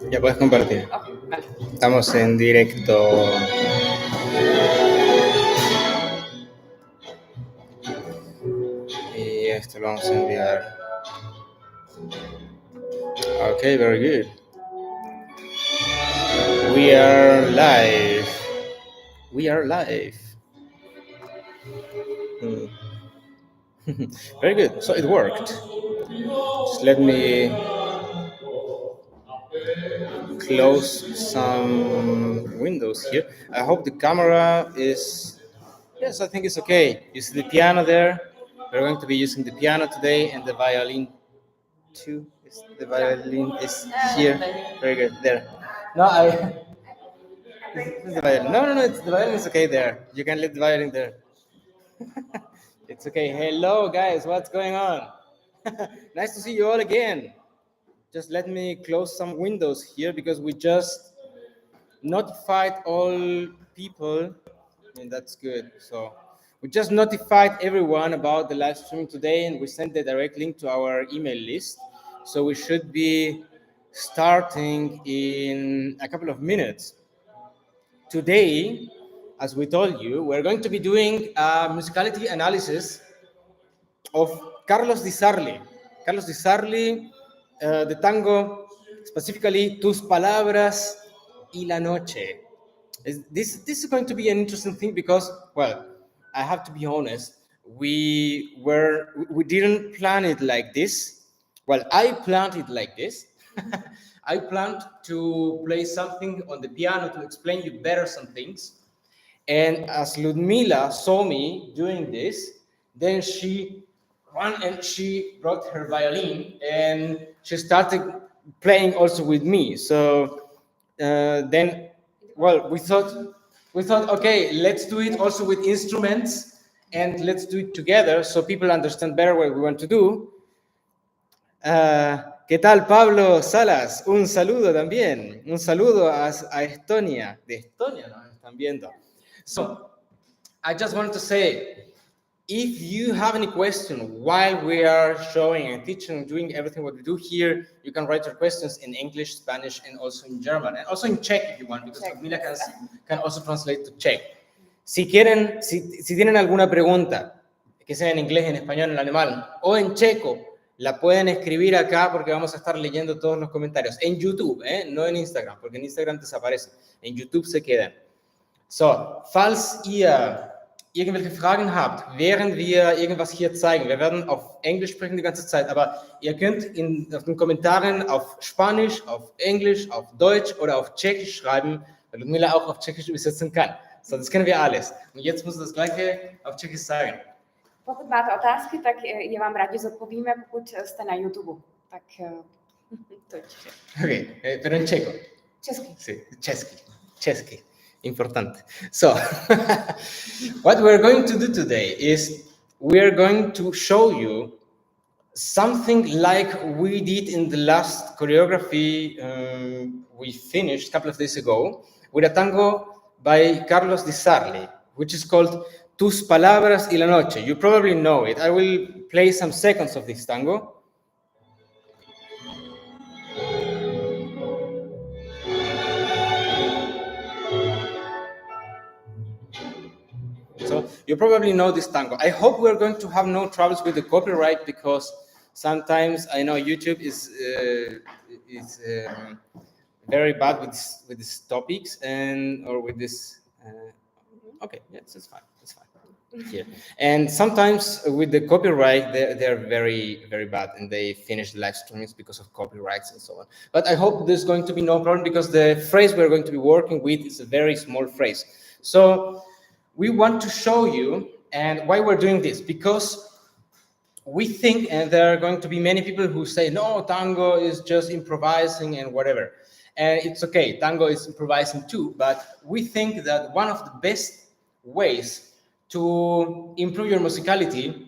Ya puedes compartir. Ok, vale. Estamos en directo. Y esto lo vamos a enviar. Ok, very good. We are live. We are live. Very good. So it worked. Just let me close some windows here. I hope the camera is... Yes, I think it's okay. You see the piano there? We're going to be using the piano today and the violin too. The violin is here. Very good. There. No, it's the violin. No. It's the violin is okay there. You can leave the violin there. It's okay. Hello, guys. What's going on? Nice to see you all again. Just let me close some windows here because we just notified all people. I mean, that's good. So we just notified everyone about the live stream today, and we sent the direct link to our email list. So we should be starting in a couple of minutes. Today, as we told you, we're going to be doing a musicality analysis of Carlos Di Sarli. Carlos Di Sarli, the tango, specifically Tus Palabras y la Noche. This is going to be an interesting thing because, well, I have to be honest, we didn't plan it like this. Well, I planned it like this. I planned to play something on the piano to explain you better some things. And as Ludmila saw me doing this, then she ran and she brought her violin and she started playing also with me. So then, well, we thought, okay, let's do it also with instruments and let's do it together so people understand better what we want to do. ¿Qué tal, Pablo Salas? Un saludo también. Un saludo a Estonia. De Estonia nos están viendo. So, I just wanted to say, if you have any question while we are showing and teaching and doing everything what we do here, you can write your questions in English, Spanish, and also in German, and also in Czech if you want, because Camila can also translate to Czech. Si quieren, si tienen alguna pregunta, que sea en inglés, en español, en alemán o en checo, la pueden escribir acá porque vamos a estar leyendo todos los comentarios. En YouTube, no en Instagram, porque en Instagram desaparece. En YouTube se quedan. So, falls ihr irgendwelche Fragen habt, während wir irgendwas hier zeigen, wir werden auf Englisch sprechen die ganze Zeit, aber ihr könnt auf den Kommentaren auf Spanisch, auf Englisch, auf Deutsch oder auf Tschechisch schreiben, weil Ludmila auch auf Tschechisch übersetzen kann. So, das kennen wir alles. Und jetzt muss das Gleiche auf Tschechisch sagen. Pokud máte otázky, tak je vám rádi zodpovíme, pokud jste na YouTube. Tak to je vše. Ok, pero en checo. Česky. Sí, česky. Importante. So, what we're going to do today is we're going to show you something like we did in the last choreography we finished a couple of days ago with a tango by Carlos Di Sarli, which is called Tus Palabras y la Noche. You probably know it. I will play some seconds of this tango. So you probably know this tango. I hope we're going to have no troubles with the copyright because sometimes I know YouTube is very bad with these topics or with this. Okay, yes, it's fine. It's fine. Yeah. And sometimes with the copyright, they're very, very bad and they finish the live streams because of copyrights and so on. But I hope there's going to be no problem because the phrase we're going to be working with is a very small phrase. So we want to show you, and why we're doing this, because we think, and there are going to be many people who say, no, tango is just improvising and whatever. And it's okay, tango is improvising too, but we think that one of the best ways to improve your musicality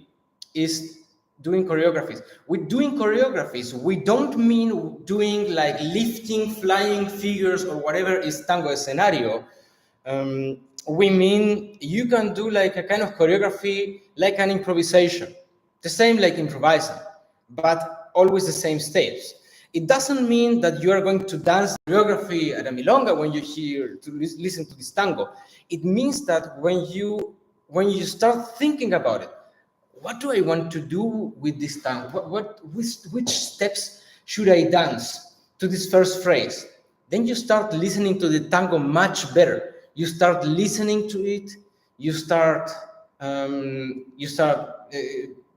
is doing choreographies. With doing choreographies, we don't mean doing like lifting, flying figures or whatever is tango escenario. We mean you can do like a kind of choreography, like an improvisation, the same like improvising, but always the same steps. It doesn't mean that you are going to dance choreography at a milonga when you listen to this tango. It means that when you start thinking about it, what do I want to do with this tango? Which steps should I dance to this first phrase? Then you start listening to the tango much better. You start listening to it. You start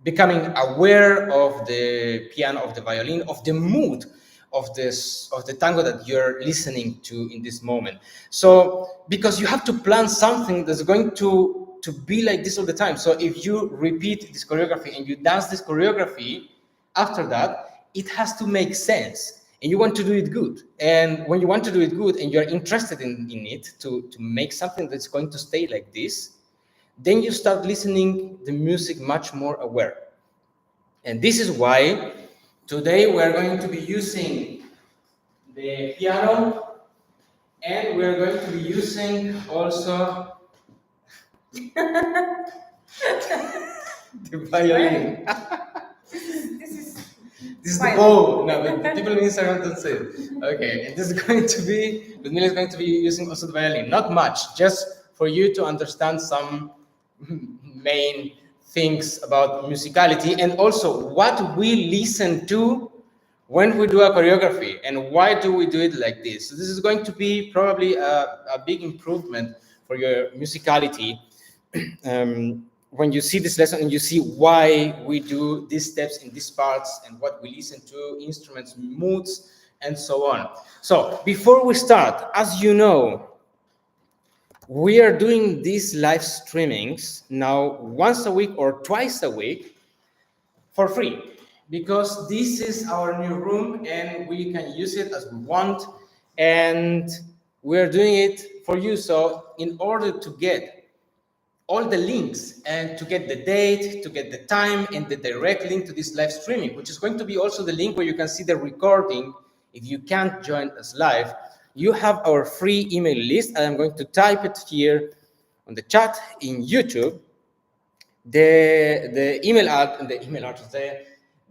becoming aware of the piano, of the violin, of the mood of the tango that you're listening to in this moment. So because you have to plan something that's going to be like this all the time. So if you repeat this choreography and you dance this choreography after that, it has to make sense, and you want to do it good. And when you want to do it good and you're interested in it to make something that's going to stay like this, then you start listening the music much more aware. And this is why today we're going to be using the piano, and we're going to be using also the violin. This is the bow. No, but the people in Instagram don't say it. Okay, and this is going to be, Ludmila is going to be using also the violin. Not much, just for you to understand some main things about musicality, and also what we listen to when we do a choreography and why do we do it like this. So this is going to be probably a big improvement for your musicality. When you see this lesson and you see why we do these steps in these parts and what we listen to, instruments, moods, and so on. So before we start, as you know, we are doing these live streamings now once a week or twice a week for free, because this is our new room and we can use it as we want, and we're doing it for you. So in order to get all the links and to get the date, to get the time, and the direct link to this live streaming, which is going to be also the link where you can see the recording if you can't join us live, you have our free email list. I am going to type it here on the chat in YouTube. The email address,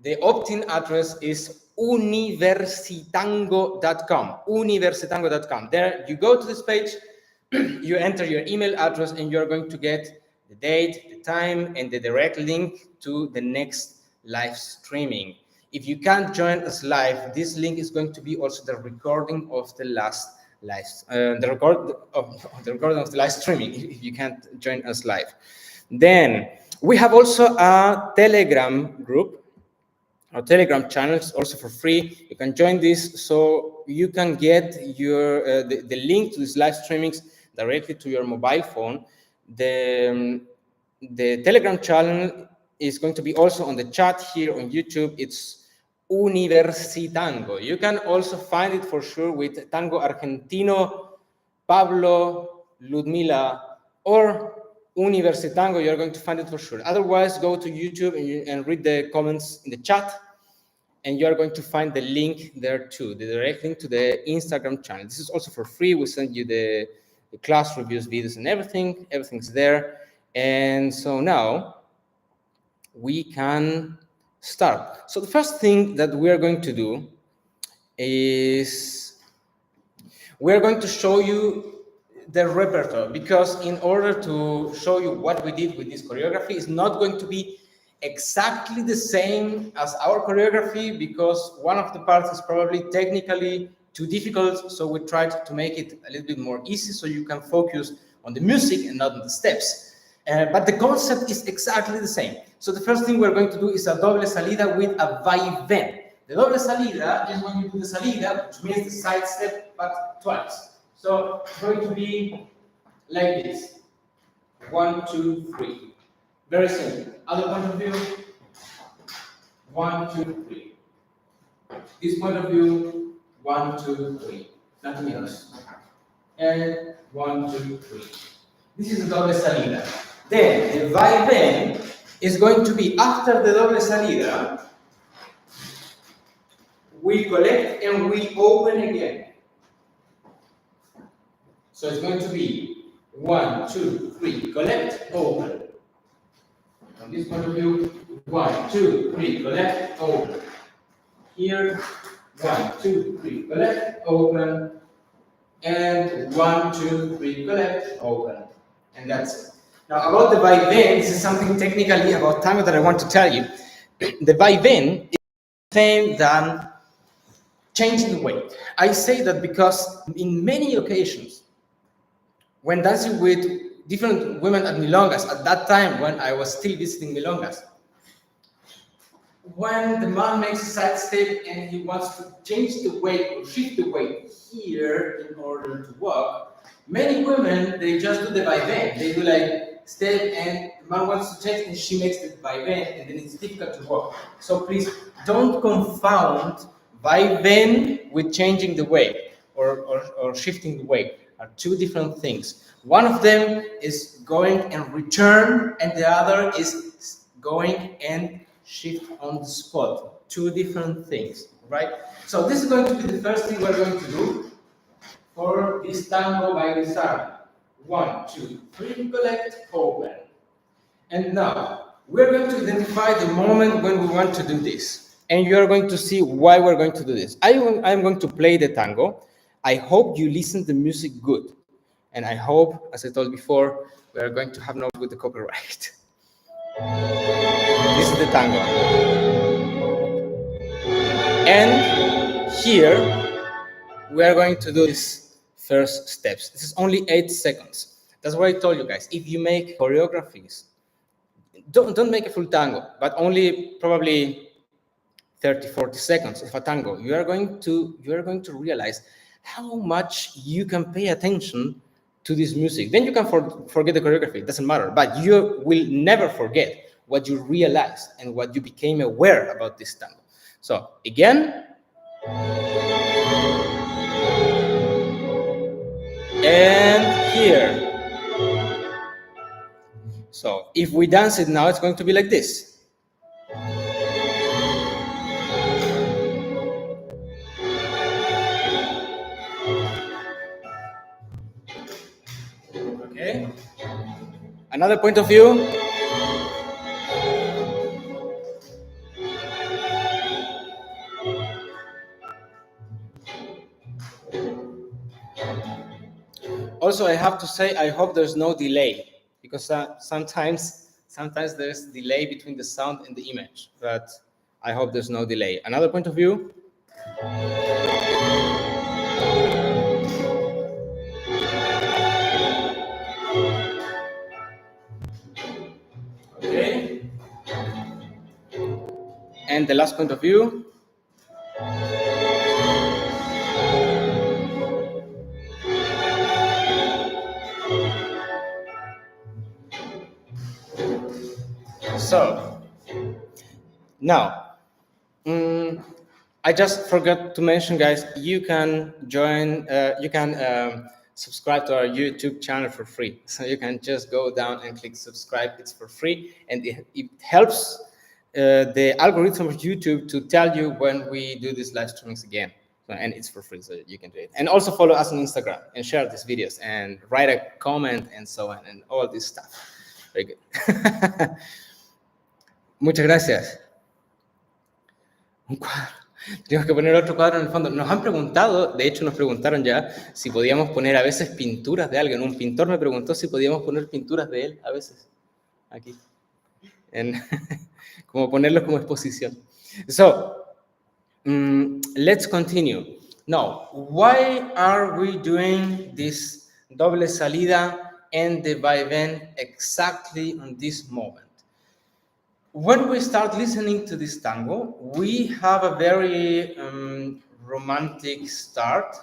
the opt-in address is UniversiTango.com. UniversiTango.com. There you go to this page. You enter your email address and you're going to get the date, the time, and the direct link to the next live streaming. If you can't join us live, this link is going to be also the recording of the last live, the recording of the live streaming if you can't join us live. Then we have also a Telegram group. Our Telegram channel is also for free. You can join this so you can get your the link to these live streamings directly to your mobile phone. The Telegram channel is going to be also on the chat here on YouTube. It's UniversiTango. You can also find it for sure with Tango Argentino, Pablo, Ludmila, or UniversiTango. You're going to find it for sure. Otherwise, go to YouTube and read the comments in the chat, and you're going to find the link there too, the direct link to the Instagram channel. This is also for free. We send you the class reviews, videos, and everything. Everything's there. And so now we can start. So the first thing that we are going to do is we're going to show you the repertoire, because in order to show you what we did with this choreography, is not going to be exactly the same as our choreography, because one of the parts is probably technically too difficult, so we tried to make it a little bit more easy so you can focus on the music and not on the steps. But the concept is exactly the same. So the first thing we're going to do is a doble salida with a vaivén. The doble salida is when you do the salida, which means the side step, but twice. So it's going to be like this. 1, 2, 3. Very simple. Other point of view. 1, 2, 3. This point of view. 1, 2, 3. Nothing else. And 1, 2, 3. This is the doble salida. Then the vaivén is going to be after the doble salida. We collect and we open again. So it's going to be 1, 2, 3, collect, open. From this point of view, 1, 2, 3, collect, open. Here, 1, 2, 3, collect, open, and 1, 2, 3, collect, open, and that's it. Now about the vaivén, this is something technically about tango that I want to tell you. The vaivén is the same than changing the weight. I say that because in many occasions, when dancing with different women at milongas, at that time when I was still visiting milongas, when the man makes a side step and he wants to change the weight or shift the weight here in order to walk, many women, they just do the vaivén. They do like step and the man wants to change and she makes the vaivén and then it's difficult to walk. So please don't confound vaivén with changing the weight or shifting the weight. Are two different things. One of them is going and return and the other is going and shift on the spot. Two different things, right? So this is going to be the first thing we're going to do for this tango by Di Sarli. 1, 2, 3, collect, open. And now we're going to identify the moment when we want to do this. And you're going to see why we're going to do this. I'm going to play the tango. I hope you listen to the music good. And I hope, as I told before, we're going to have no with the copyright. This is the tango. And here, we are going to do these first steps. This is only 8 seconds. That's what I told you guys. If you make choreographies, don't make a full tango, but only probably 30, 40 seconds of a tango. You are going to realize how much you can pay attention to this music. Then you can forget the choreography. It doesn't matter. But you will never forget what you realized and what you became aware about this tango. So again, and here. So if we dance it now, it's going to be like this. Okay. Another point of view. Also, I have to say, I hope there's no delay, because sometimes there's delay between the sound and the image, but I hope there's no delay. Another point of view. Okay. And the last point of view. So, now, I just forgot to mention, guys, you can join, subscribe to our YouTube channel for free. So you can just go down and click subscribe. It's for free, and it helps the algorithm of YouTube to tell you when we do these live streamings again. And it's for free, so you can do it. And also follow us on Instagram and share these videos and write a comment and so on and all this stuff. Very good. Muchas gracias. Un cuadro. Tenemos que poner otro cuadro en el fondo. Nos han preguntado, de hecho nos preguntaron ya, si podíamos poner a veces pinturas de alguien. Un pintor me preguntó si podíamos poner pinturas de él a veces. Aquí. Como ponerlos como exposición. So, let's continue. Now, why are we doing this doble salida and the vaivén exactly on this moment? When we start listening to this tango, we have a very romantic start,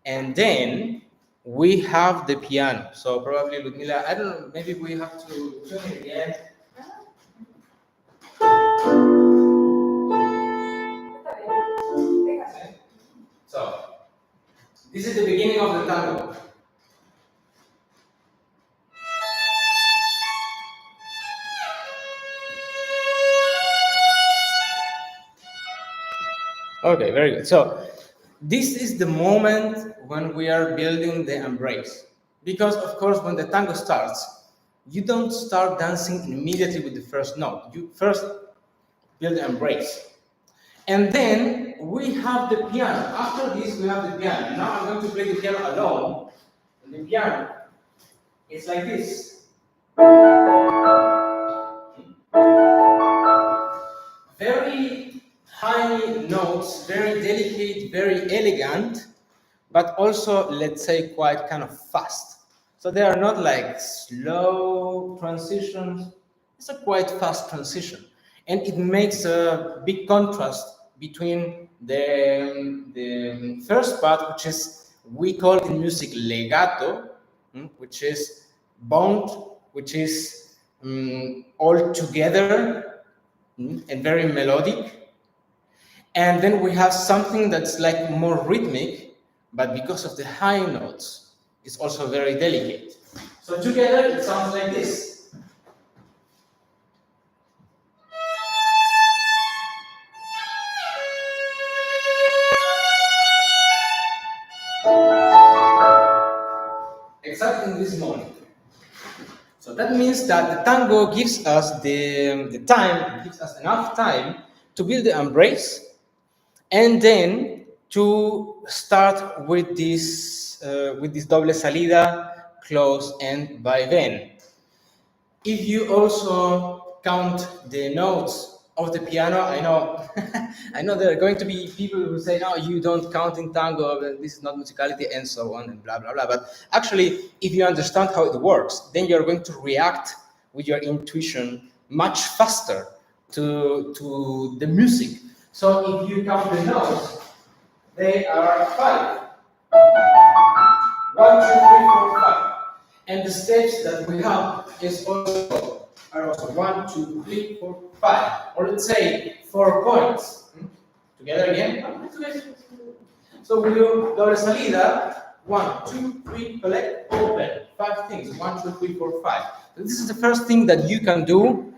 and then we have the piano. So probably, Ludmila, I don't know, maybe we have to tune it again. So, this is the beginning of the tango. Okay, very good. So this is the moment when we are building the embrace. Because, of course, when the tango starts, you don't start dancing immediately with the first note. You first build the embrace. And then we have the piano. After this, we have the piano. Now I'm going to play the piano alone. And the piano is like this. Very high notes, very delicate, very elegant, but also, let's say, quite kind of fast. So they are not like slow transitions, it's a quite fast transition. And it makes a big contrast between the first part, which is, we call in music legato, which is bound, which is all together, and very melodic. And then we have something that's like more rhythmic, but because of the high notes, it's also very delicate. So together it sounds like this. Exactly in this moment. So that means that the tango gives us the time, gives us enough time to build the embrace, and then to start with this doble salida, close, and vaivén. If you also count the notes of the piano, I know, I know there are going to be people who say, no, you don't count in tango, this is not musicality, and so on, and blah, blah, blah. But actually, if you understand how it works, then you're going to react with your intuition much faster to the music. So if you count the notes, they are 5. 1, 2, 3, 4, 5. And the steps that we have are also 1, 2, 3, 4, 5. Or let's say 4 points. Together again. So we do doble salida. 1, 2, 3, collect, open. 5 things. 1, 2, 3, 4, 5. So this is the first thing that you can do,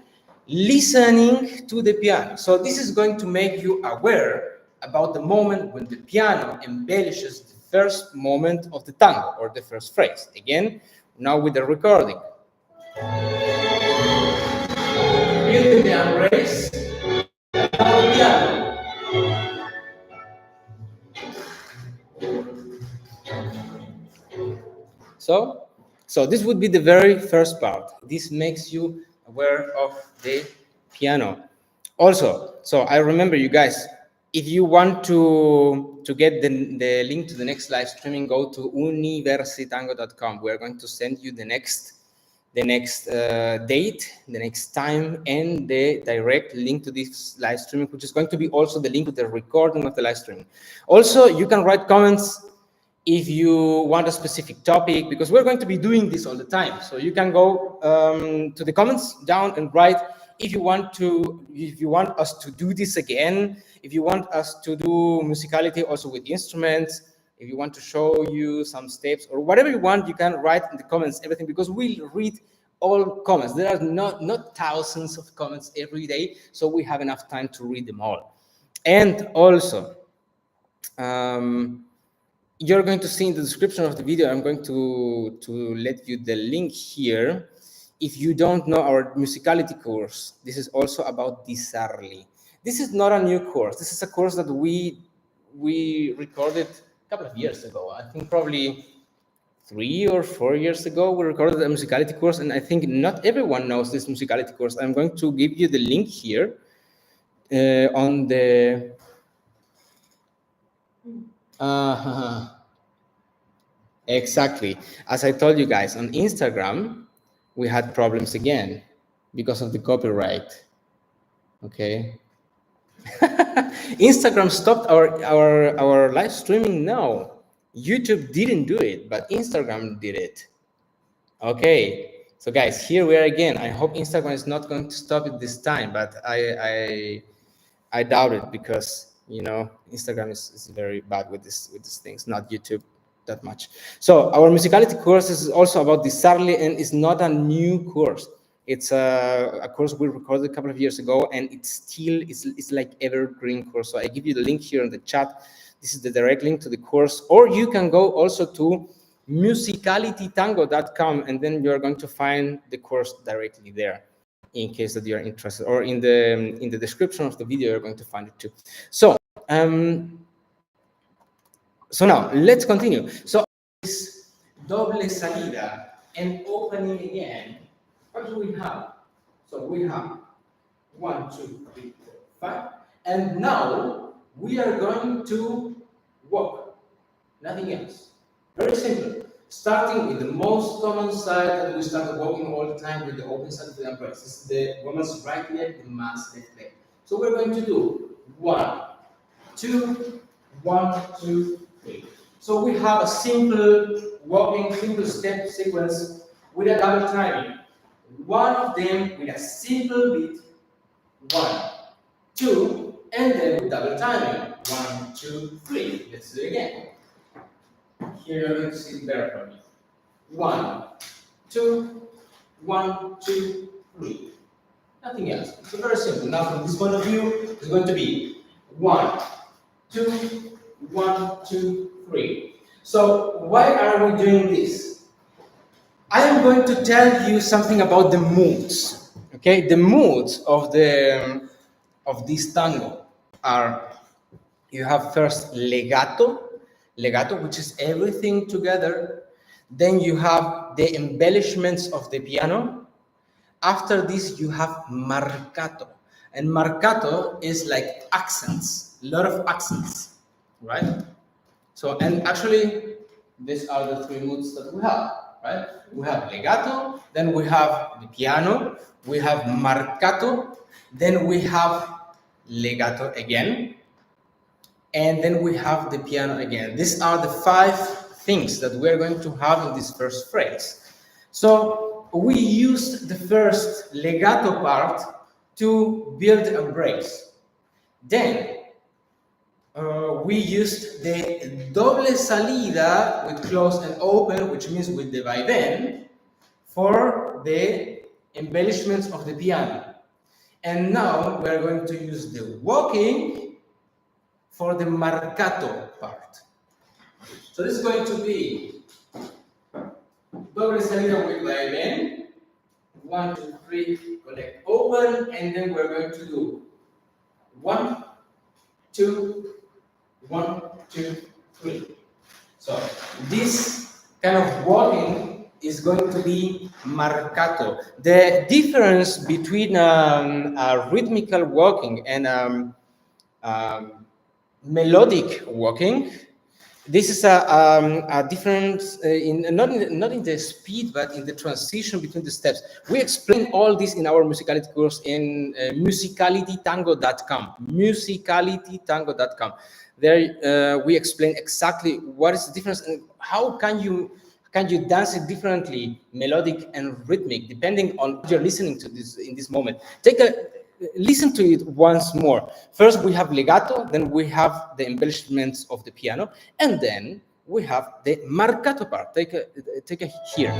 listening to the piano. So this is going to make you aware about the moment when the piano embellishes the first moment of the tango, or the first phrase. Again, now with the recording. Building the embrace, and now the piano. So this would be the very first part. This makes you aware of the piano. Also, so I remember you guys, if you want to get the link to the next live streaming, go to UniversiTango.com. We are going to send you the next date, the next time, and the direct link to this live streaming, which is going to be also the link to the recording of the live streaming. Also, you can write comments if you want a specific topic, because we're going to be doing this all the time. So you can go to the comments down and write if you want us to do this again, if you want us to do musicality also with instruments, if you want to show you some steps, or whatever you want, you can write in the comments everything, because we'll read all comments. There are not thousands of comments every day, so we have enough time to read them all. And also, you're going to see in the description of the video, I'm going to let you the link here. If you don't know our musicality course, this is also about Di Sarli. This is not a new course. This is a course that we recorded a couple of years ago. I think probably 3 or 4 years ago, we recorded a musicality course, and I think not everyone knows this musicality course. I'm going to give you the link here on the... Exactly. As I told you guys, on Instagram, we had problems again because of the copyright. Okay. Instagram stopped our live streaming. No, YouTube didn't do it, but Instagram did it. Okay. So guys, here we are again. I hope Instagram is not going to stop it this time, but I doubt it, because Instagram is very bad with these things, not YouTube that much. So our musicality course is also about Di Sarli, and it's not a new course. It's a course we recorded a couple of years ago, and it's like evergreen course. So I give you the link here in the chat. This is the direct link to the course, or you can go also to musicalitytango.com, and then you're going to find the course directly there. in case that you are interested, or in the description of the video, you're going to find it too. So, so now let's continue. So this doble salida and opening again. What do we have? So we have 1, 2, 3, 4, 5, and now we are going to walk. Nothing else. Very simple. Starting with the most common side that we start walking all the time with the open side of the embrace. This is the woman's right leg, the man's left leg. So we're going to do 1, 2, 1, 2, 3. So we have a simple walking, simple step sequence with a double timing. One of them with a simple beat, 1, 2, and then with double timing. 1, 2, 3. Let's do it again. Here you're going to see it better for me. 1, 2, 1, 2, 3. Nothing else. It's very simple. Now from this point of view, it's going to be 1, 2, 1, 2, 3. So why are we doing this? I am going to tell you something about the moods. Okay, the moods of this tango are: you have first legato, which is everything together. Then you have the embellishments of the piano. After this, you have marcato. And marcato is like accents, a lot of accents, right? So, and actually, these are the 3 moods that we have, right? We have legato, then we have the piano, we have marcato, then we have legato again, and then we have the piano again. These are the 5 things that we're going to have in this first phrase. So we used the first legato part to build a embrace. Then we used the doble salida with close and open, which means with the vaivén, for the embellishments of the piano. And now we're going to use the walking for the marcato part. So this is going to be doble salida with vaivén, 1, 2, 3, connect, open, and then we're going to do 1, 2, 1, 2, 3. So this kind of walking is going to be marcato. The difference between a rhythmical walking and melodic walking, this is a difference not in the speed, but in the transition between the steps. We explain all this in our musicality course in musicalitytango.com. Musicalitytango.com. There we explain exactly what is the difference and how can you dance it differently, melodic and rhythmic, depending on what you're listening to this in this moment. Listen to it once more. First we have legato, then we have the embellishments of the piano, and then we have the marcato part. Take a here.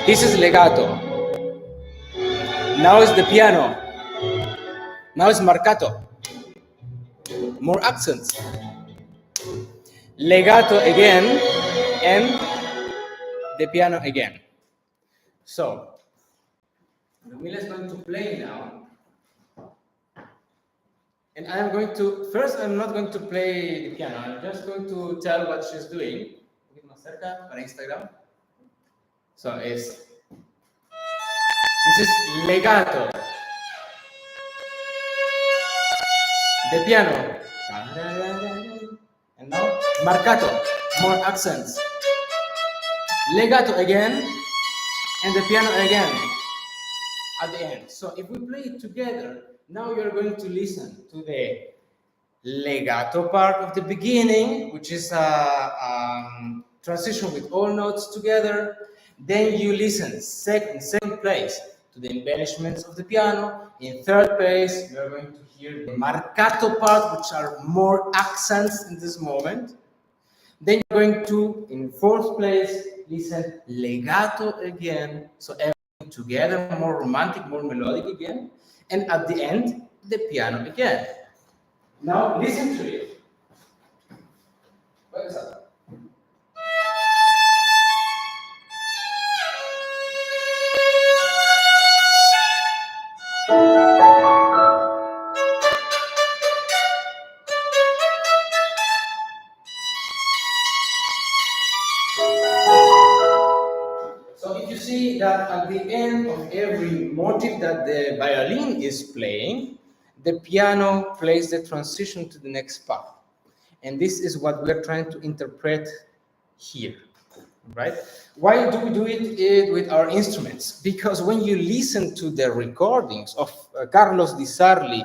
This is legato. Now is the piano. Now is marcato. More accents. Legato again, and the piano again. So Ludmila is going to play now. And I'm going to, first I'm not going to play the piano, I'm just going to tell what she's doing. Un poquito más cerca para Instagram. So this is legato. The piano. And now marcato, more accents. Legato again, and the piano again at the end. So if we play it together, now you're going to listen to the legato part of the beginning, which is a transition with all notes together. Then you listen second place to the embellishments of the piano. In third place, you're going to hear the marcato part, which are more accents in this moment. Then you're going to, in fourth place, listen legato again. So everything together, more romantic, more melodic again. And at the end, the piano again. Now listen to it. What is that? see that at the end of every motive that the violin is playing, the piano plays the transition to the next part. And this is what we're trying to interpret here, right? Why do we do it with our instruments? Because when you listen to the recordings of Carlos Di Sarli,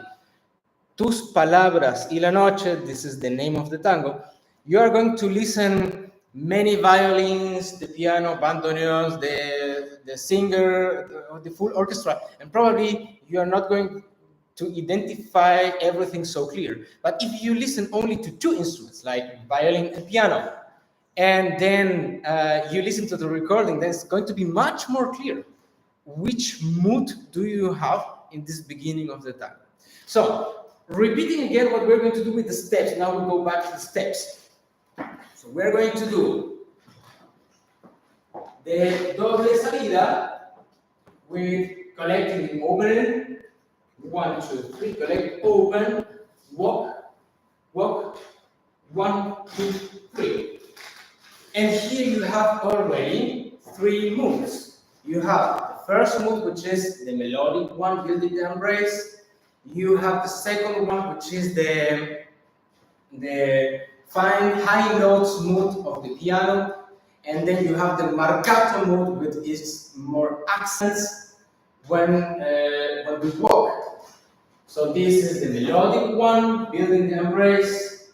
Tus Palabras y la Noche, this is the name of the tango, you are going to listen many violins, the piano, bandoneons, the singer, the full orchestra, and probably you are not going to identify everything so clear. But if you listen only to two instruments, like violin and piano, and then you listen to the recording, then it's going to be much more clear which mood do you have in this beginning of the tango. So, repeating again what we're going to do with the steps. Now we go back to the steps. So we're going to do the doble salida with collecting the opening. 1, 2, 3, collect, open, walk, walk, 1, 2, 3. And here you have already 3 moves. You have the first move, which is the melodic one, building the embrace. You have the second one, which is the fine high notes mood of the piano. And then you have the marcato mood, which is more accents when we walk. So this is the melodic one, building the embrace.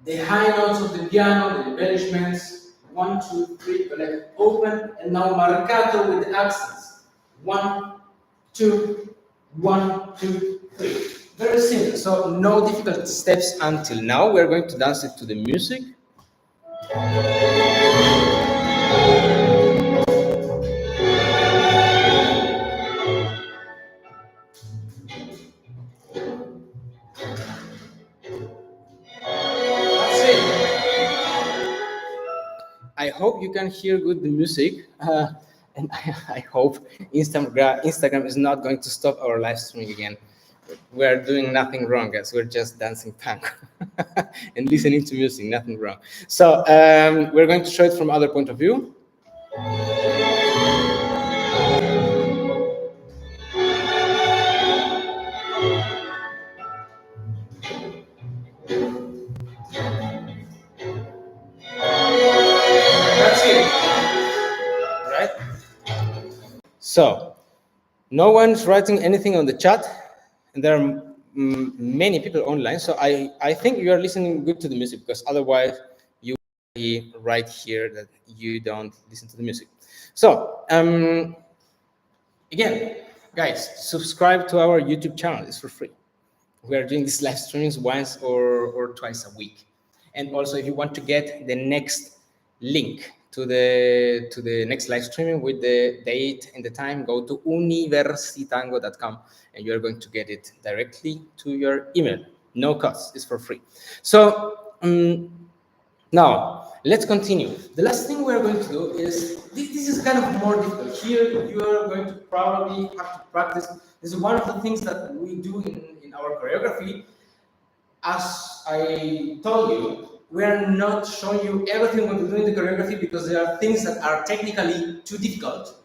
The high notes of the piano, the embellishments. 1, 2, 3, collect, open, and now marcato with the accents. 1, 2, 1, 2, 3. Very simple. So no difficult steps until now. We're going to dance it to the music. I hope you can hear good the music, and I hope Instagram is not going to stop our live streaming again. We're doing nothing wrong, guys. We're just dancing tango and listening to music, nothing wrong. So we're going to show it from other point of view. That's it, right? So, no one's writing anything on the chat, and there are many people online. So I think you are listening good to the music, because otherwise you will be right here that you don't listen to the music. So again, guys, subscribe to our YouTube channel. It's for free. We are doing these live streamings once or twice a week. And also, if you want to get the next link to the next live streaming with the date and the time, go to UniversiTango.com and you're going to get it directly to your email. No cost, it's for free. So now let's continue. The last thing we're going to do is, this is kind of more difficult. Here you are going to probably have to practice. This is one of the things that we do in our choreography. As I told you, we are not showing you everything when we're doing the choreography, because there are things that are technically too difficult,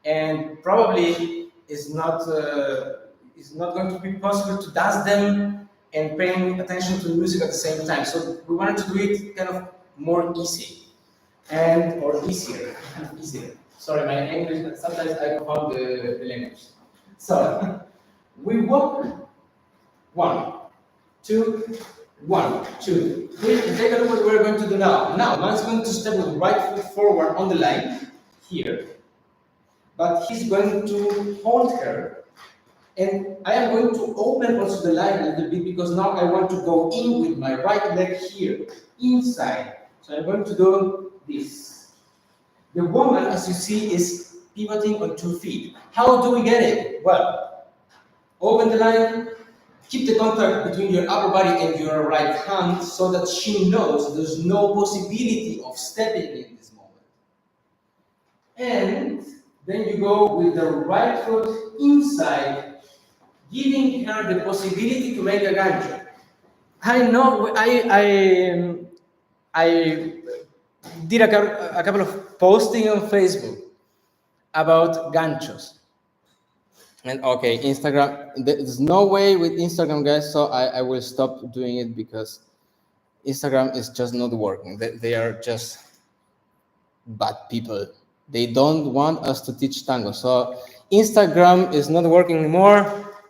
and probably it's not going to be possible to dance them and paying attention to the music at the same time. So we wanted to do it kind of more easy, or easier. Sorry, my English, sometimes I confound the language. So we walk 1, 2, 1, 2, 3. And take a look what we're going to do now. Now, man's going to step with the right foot forward on the line here, but he's going to hold her, and I am going to open also the line a little bit, because now I want to go in with my right leg here, inside. So I'm going to do this. The woman, as you see, is pivoting on 2 feet. How do we get it? Well, open the line, keep the contact between your upper body and your right hand, so that she knows there's no possibility of stepping in this moment. And then you go with the right foot inside, giving her the possibility to make a gancho. I know I did a couple of posting on Facebook, about ganchos. And okay, Instagram, there's no way with Instagram, guys, so I will stop doing it because Instagram is just not working. They are just bad people. They don't want us to teach tango. So Instagram is not working anymore,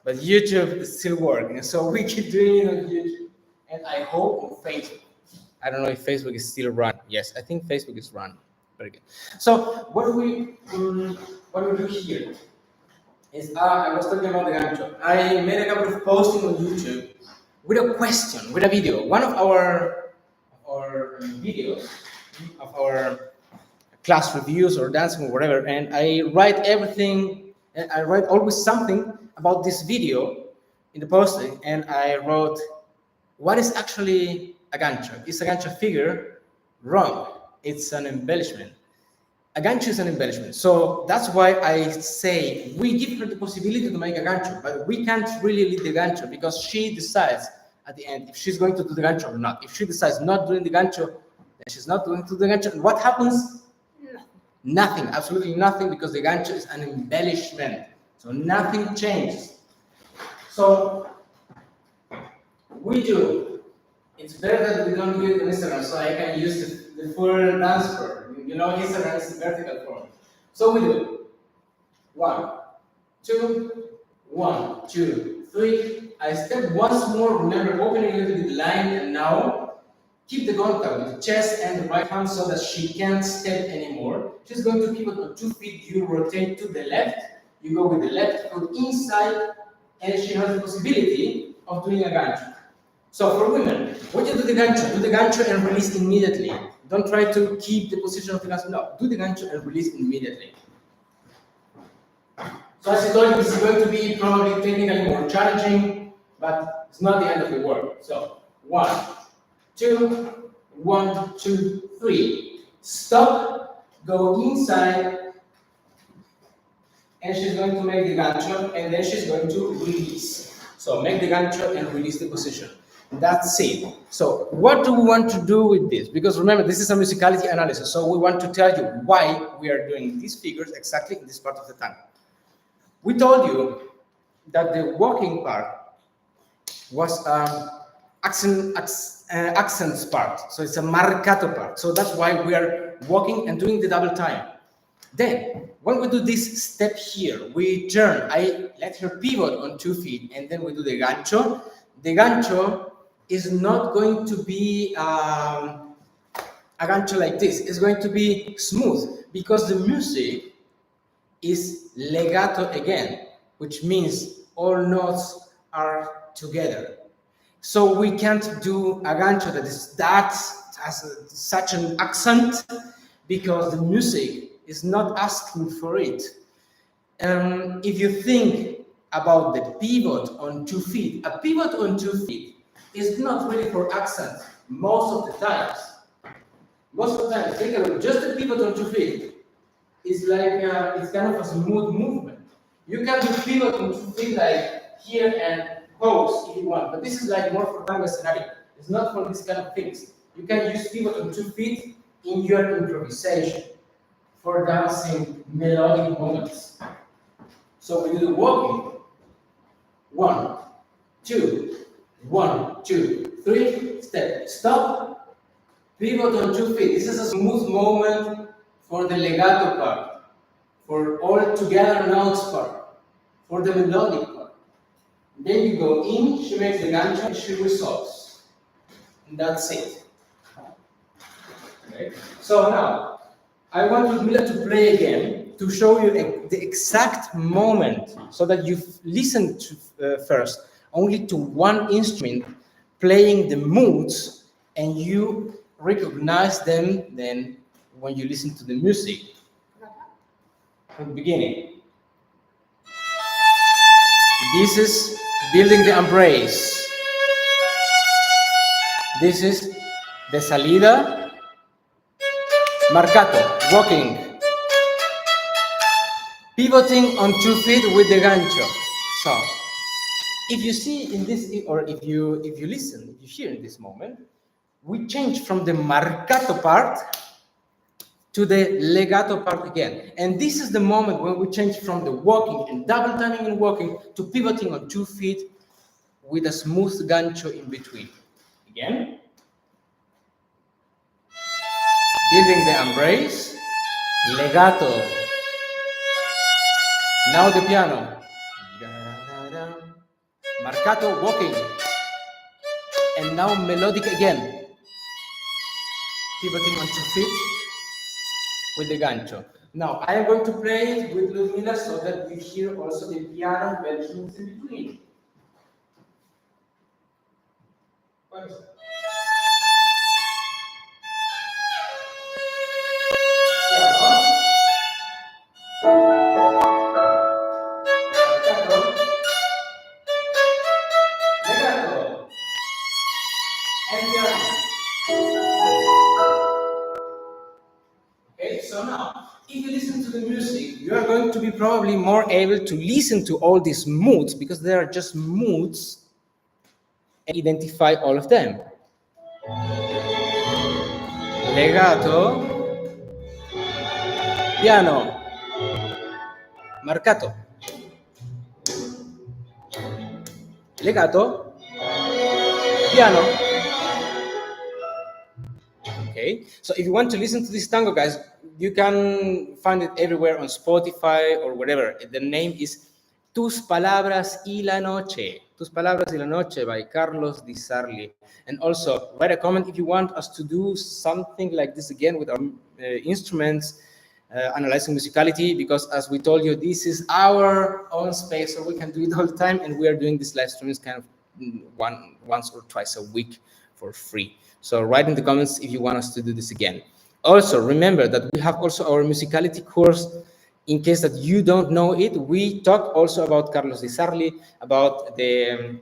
but YouTube is still working. So we keep doing it on YouTube. And I hope on Facebook. I don't know if Facebook is still run. Yes, I think Facebook is run. Very good. So what we do here is I was talking about the gancho. I made a couple of postings on YouTube with a question, with a video. One of our videos of our class reviews or dancing or whatever, and I write everything, and I write always something about this video in the posting, and I wrote, what is actually a gancho? Is a gancho figure? Wrong. It's an embellishment. A gancho is an embellishment. So that's why I say we give her the possibility to make a gancho, but we can't really lead the gancho because she decides at the end if she's going to do the gancho or not. If she decides not doing the gancho, then she's not going to do the gancho. And what happens? Nothing, absolutely nothing, because the gancho is an embellishment. So nothing changes. So we do. It's better that we don't do it on Instagram, so I can use the full dance form. You know, Instagram is the vertical form. So we do 1, 2, 1, 2, 3. I step once more. Remember, opening a little bit the line, and now keep the contact with the chest and the right hand so that she can't step anymore. She's going to pivot on 2 feet. You rotate to the left. You go with the left foot inside, and she has the possibility of doing a gancho. So for women, when you do the gancho and release immediately. Don't try to keep the position of the gancho. No, do the gancho and release immediately. So as I told you, this is going to be probably technically more challenging, but it's not the end of the world. So 1, 2, 1, 2, 3. Stop, go inside, and she's going to make the gancho, and then she's going to release. So make the gancho and release the position. That's it. So what do we want to do with this? Because remember, this is a musicality analysis, so we want to tell you why we are doing these figures exactly in this part of the tango. We told you that the walking part was accents part, so it's a marcato part. So that's why we are walking and doing the double time. Then, when we do this step here, we turn, I let her pivot on 2 feet, and then we do the gancho. The gancho is not going to be a gancho like this. It's going to be smooth, because the music is legato again, which means all notes are together. So we can't do a gancho that has such an accent, because the music is not asking for it. If you think about the pivot on 2 feet, a pivot on 2 feet is not really for accent most of the times. Most of the time, think about it, just a pivot on 2 feet is like it's kind of a smooth movement. You can do pivot on 2 feet like here and pose if you want, but this is like more for tango scenario. It's not for this kind of things. You can use pivot on 2 feet in your improvisation for dancing melodic moments. So we do the walking. 1, 2, 1, 2, 3. Step. Stop. Pivot on 2 feet. This is a smooth moment for the legato part, for all together notes part, for the melodic part. Then you go in, she makes the gancho, and she resolves. And that's it. Okay. So now, I want Ludmila to play again to show you the exact moment, so that you listen to first only to one instrument playing the moods, and you recognize them then when you listen to the music from the beginning. This is building the embrace. This is the salida, marcato, walking, pivoting on 2 feet with the gancho. So, if you see in this, or if you listen, if you hear in this moment, we change from the marcato part to the legato part again. And this is the moment when we change from the walking and double timing and walking to pivoting on 2 feet with a smooth gancho in between. Again. Building the embrace. Legato. Now the piano. Marcato walking. And now melodic again. Pivoting on 2 feet with the gancho. Now I am going to play it with Ludmila so that you hear also the piano embellishments in between. What is it? Okay, so now, if you listen to the music, you are going to be probably more able to listen to all these moods because they are just moods and identify all of them. Legato, piano, marcato, legato, piano. Okay, so if you want to listen to this tango, guys, you can find it everywhere on Spotify or whatever. The name is Tus Palabras y la Noche. Tus Palabras y la Noche by Carlos Di Sarli. And also, write a comment if you want us to do something like this again with our instruments, analyzing musicality, because as we told you, this is our own space, so we can do it all the time, and we are doing these live streams kind of once or twice a week for free. So write in the comments if you want us to do this again. Also, remember that we have also our musicality course. In case that you don't know it, we talk also about Carlos Di Sarli, about the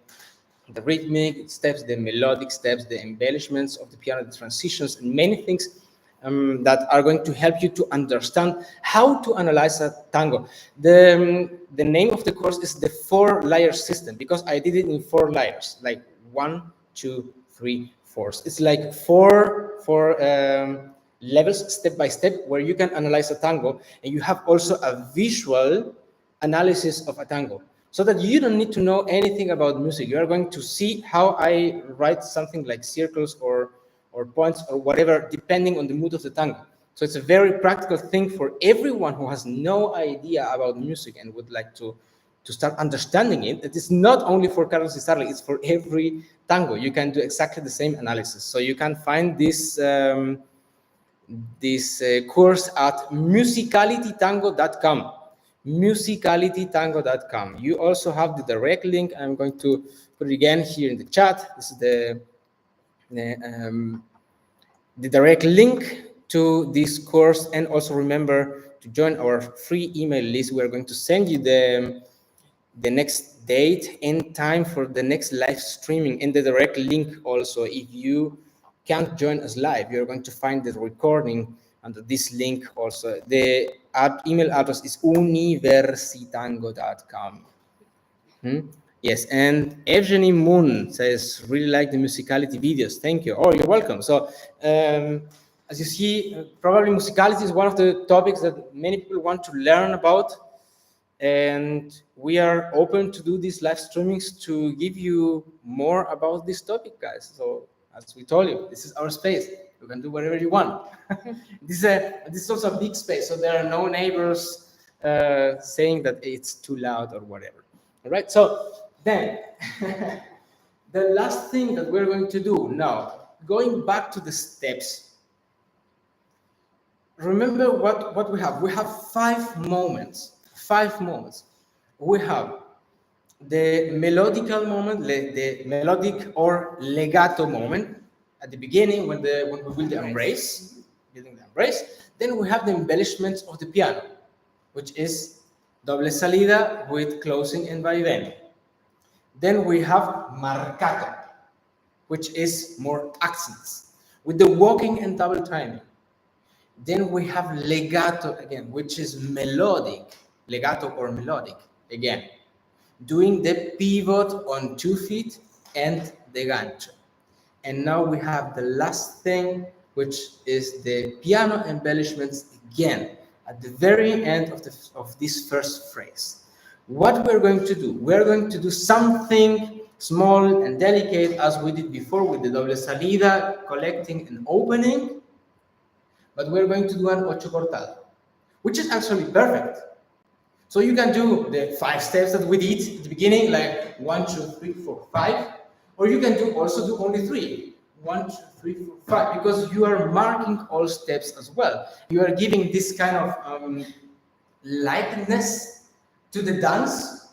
rhythmic steps, the melodic steps, the embellishments of the piano, the transitions, and many things that are going to help you to understand how to analyze a tango. The name of the course is the 4-layer system, because I did it in 4 layers, like 1, 2, 3, 4. It's like four levels, step by step, where you can analyze a tango, and you have also a visual analysis of a tango, so that you don't need to know anything about music. You are going to see how I write something like circles or points or whatever, depending on the mood of the tango. So it's a very practical thing for everyone who has no idea about music and would like to start understanding it. It is not only for Carlos Di Sarli, it's for every tango. You can do exactly the same analysis. So you can find this course at musicalitytango.com. musicalitytango.com. You also have the direct link. I'm going to put it again here in the chat. This is the direct link to this course. And also remember to join our free email list. We are going to send you the next date and time for the next live streaming, and the direct link also. If you can't join us live, you're going to find the recording under this link also. The email address is UniversiTango.com. Yes, and Evgeny Moon says, really like the musicality videos. Thank you. Oh, you're welcome. So as you see, probably musicality is one of the topics that many people want to learn about. And we are open to do these live streamings to give you more about this topic, guys. So as we told you, this is our space. You can do whatever you want. This is also a big space, so there are no neighbors saying that it's too loud or whatever. All right, so then the last thing that we're going to do now, going back to the steps. Remember what we have. We have 5 moments. 5 moments. We have the melodical moment, the melodic or legato moment at the beginning when we build the embrace, building the embrace. Then we have the embellishments of the piano, which is doble salida with closing and vaivén. Then we have marcato, which is more accents with the walking and double timing. Then we have legato again, which is melodic, legato or melodic again, doing the pivot on 2 feet and the gancho. And now we have the last thing, which is the piano embellishments again at the very end of this first phrase. What we're going to do? We're going to do something small and delicate as we did before with the doble salida, collecting and opening, but we're going to do an ocho cortado, which is actually perfect. So you can do the 5 steps that we did at the beginning, like 1, 2, 3, 4, 5, or you can also do only 3. 1, 2, 3, 4, 5, because you are marking all steps as well. You are giving this kind of lightness to the dance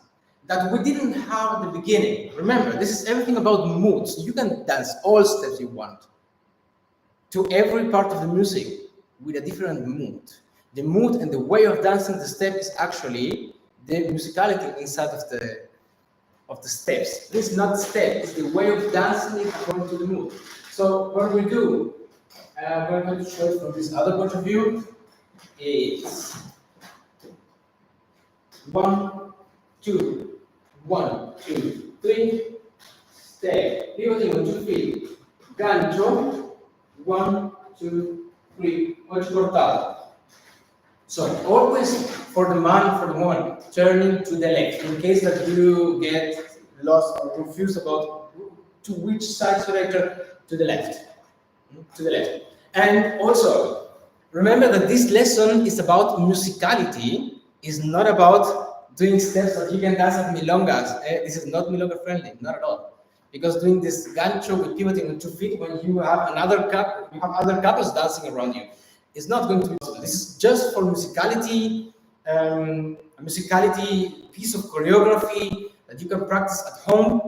that we didn't have at the beginning. Remember, this is everything about moods. You can dance all steps you want to every part of the music with a different mood. The mood and the way of dancing the step is actually the musicality inside of the steps. This is not step, it's the way of dancing it according to the mood. So what we do, we're going to show it from this other point of view. It's 1, 2, 1, 2, 3, step, pivoting on 2 feet, gancho, 1, 2, 3, ocho cortado. So always for the moment, turning to the left, in case that you get lost or confused about to which side should I turn, to the left, And also, remember that this lesson is about musicality, is not about doing steps that you can dance at milongas. This is not milonga friendly, not at all. Because doing this gancho with pivoting on 2 feet when you have other couples dancing around you, it's not going to be possible. This is just for musicality, a musicality piece of choreography that you can practice at home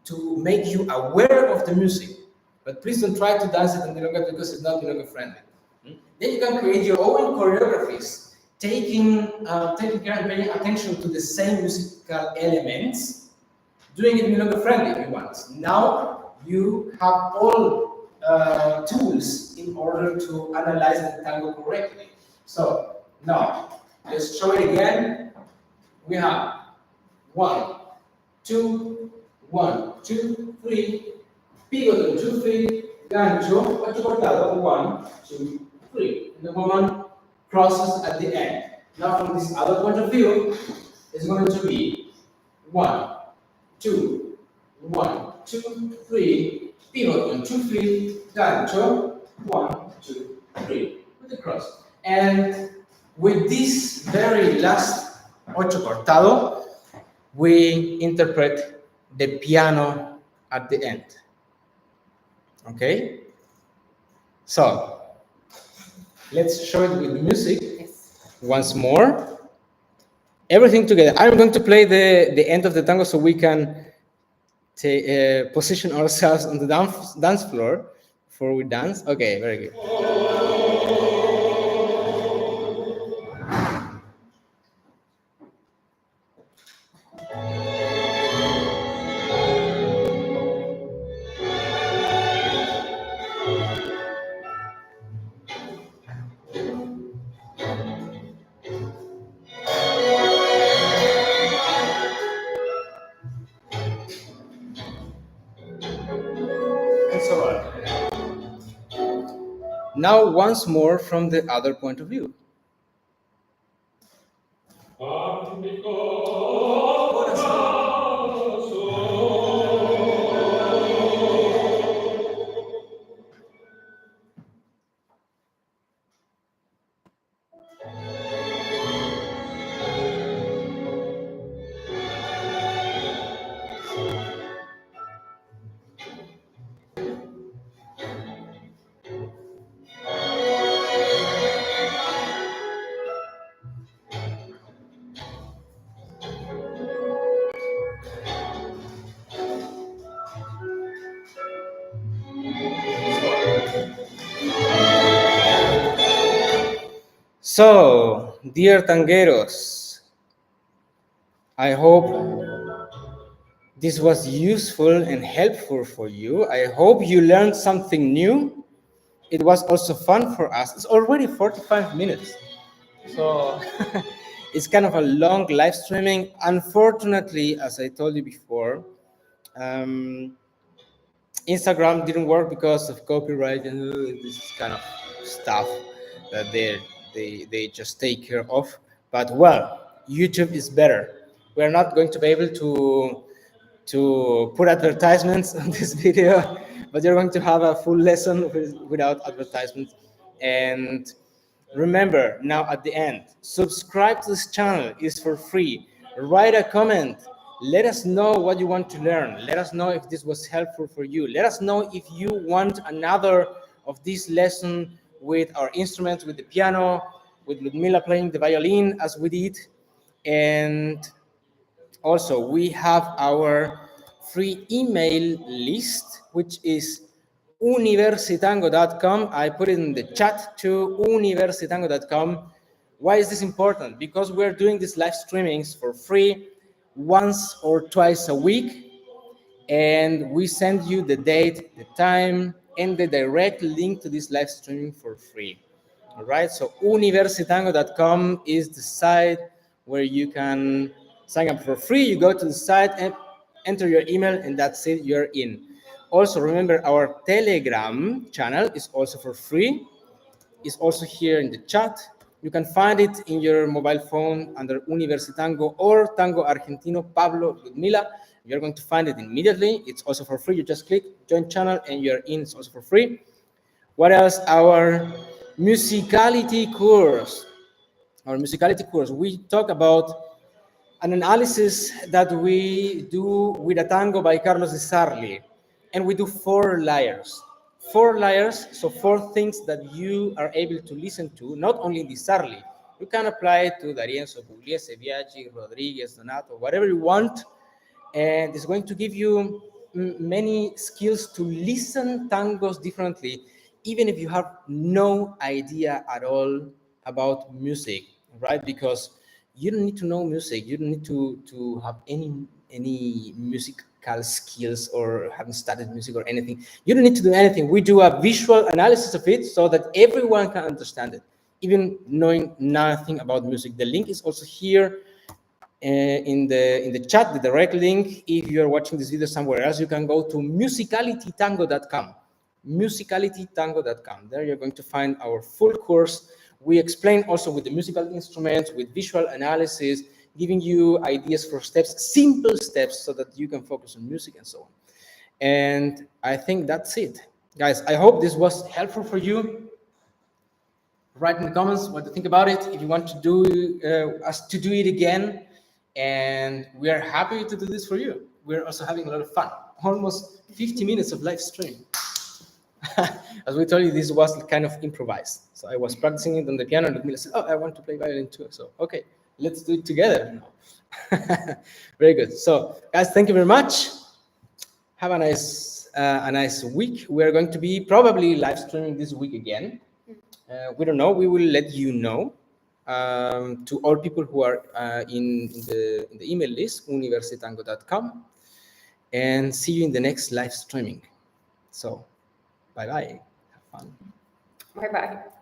to make you aware of the music. But please don't try to dance it in milonga because it's not milonga friendly. Then you can create your own choreographies, taking care and paying attention to the same musical elements, doing it milonga friendly if you want. Now you have all tools in order to analyze the tango correctly. So now let's show it again. We have 1, 2, 1, 2, 3, pivot on 2 feet, gancho, ocho cortado, 1, 2, 3. And the woman crosses at the end. Now from this other point of view, it's going to be 1, 2, 1, 2, 3, pivot on 2 feet, gancho, 1, 2, 3, with the cross. And with this very last ocho cortado, we interpret the piano at the end. Okay? So, let's show it with music once more. Everything together. I'm going to play the end of the tango so we can position ourselves on the dance floor before we dance. Okay, very good. Now, once more from the other point of view. So, dear tangueros, I hope this was useful and helpful for you. I hope you learned something new. It was also fun for us. It's already 45 minutes. So, it's kind of a long live streaming. Unfortunately, as I told you before, Instagram didn't work because of copyright and this kind of stuff that they just take care of. But well, YouTube is better. We're not going to be able to put advertisements on this video, but you're going to have a full lesson without advertisements. And remember, now at the end, subscribe to this channel, it's for free. Write a comment. Let us know what you want to learn. Let us know if this was helpful for you. Let us know if you want another of this lesson with our instruments, with the piano, with Ludmila playing the violin as we did. And also, we have our free email list, which is UniversiTango.com. I put it in the chat to UniversiTango.com. Why is this important? Because we're doing these live streamings for free once or twice a week, and we send you the date, the time, and the direct link to this live streaming for free. All right, so UniversiTango.com is the site where you can sign up for free. You go to the site and enter your email, and that's it, you're in. Also, remember our Telegram channel is also for free. It's also here in the chat. You can find it in your mobile phone under UniversiTango or Tango Argentino Pablo Ludmila. You're going to find it immediately. It's also for free. You just click join channel and you're in. It's also for free. What else? Our musicality course. Our musicality course. We talk about an analysis that we do with a tango by Carlos Di Sarli. And we do 4 layers. 4 layers, so 4 things that you are able to listen to, not only Di Sarli. You can apply it to D'Arienzo, Pugliese, Biaggi, Rodriguez, Donato, whatever you want. And it's going to give you many skills to listen tangos differently, even if you have no idea at all about music, right? Because you don't need to know music. You don't need to have any musical skills or haven't studied music or anything. You don't need to do anything. We do a visual analysis of it so that everyone can understand it, even knowing nothing about music. The link is also here in the chat, the direct link. If you're watching this video somewhere else, you can go to musicalitytango.com. Musicalitytango.com. There you're going to find our full course. We explain also with the musical instruments, with visual analysis, giving you ideas for steps, simple steps, so that you can focus on music and so on. And I think that's it. Guys, I hope this was helpful for you. Write in the comments what you think about it. If you want to do us to do it again, and we are happy to do this for you. We're also having a lot of fun. Almost 50 minutes of live stream. As we told you, this was kind of improvised. So I was practicing it on the piano, and Ludmila said, "Oh, I want to play violin too." So okay, let's do it together now. Very good. So guys, thank you very much. Have a nice week. We are going to be probably live streaming this week again. We don't know. We will let you know. To all people who are in the email list, universitango.com, and see you in the next live streaming. So, bye-bye. Have fun. Bye-bye.